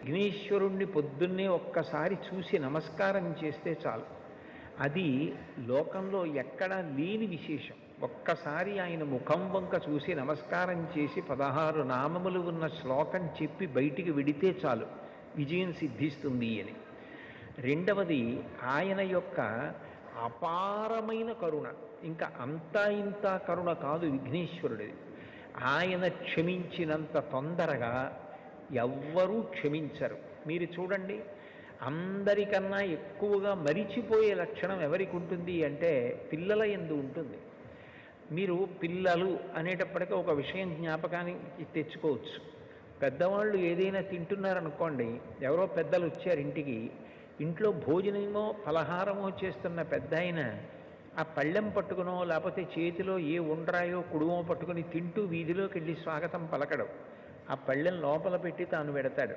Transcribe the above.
విఘ్నేశ్వరుణ్ణి పొద్దున్నే ఒక్కసారి చూసి నమస్కారం చేస్తే చాలు. అది లోకంలో ఎక్కడా లేని విశేషం. ఒక్కసారి ఆయన ముఖం వంక చూసి నమస్కారం చేసి 16 నామములు ఉన్న శ్లోకం చెప్పి బయటికి విడితే చాలు, విజయం సిద్ధిస్తుంది అని. రెండవది ఆయన యొక్క అపారమైన కరుణ. ఇంకా అంతా ఇంత కరుణ కాదు విఘ్నేశ్వరుడిది. ఆయన క్షమించినంత తొందరగా ఎవ్వరూ క్షమించరు. మీరు చూడండి, అందరికన్నా ఎక్కువగా మరిచిపోయే లక్షణం ఎవరికి ఉంటుంది అంటే పిల్లల యందు ఉంటుంది. మీరు పిల్లలు అనేటప్పటికీ ఒక విషయం జ్ఞాపకానికి తెచ్చుకోవచ్చు. పెద్దవాళ్ళు ఏదైనా తింటున్నారనుకోండి, ఎవరో పెద్దలు వచ్చారు ఇంటికి, ఇంట్లో భోజనమో ఫలహారమో చేస్తున్న పెద్ద ఆయన ఆ పళ్ళెం పట్టుకునో లేకపోతే చేతిలో ఏ ఉండ్రాయో కుడుమో పట్టుకుని తింటూ వీధిలోకి వెళ్ళి స్వాగతం పలకడం, ఆ పళ్ళెం లోపల పెట్టి తాను పెడతాడు.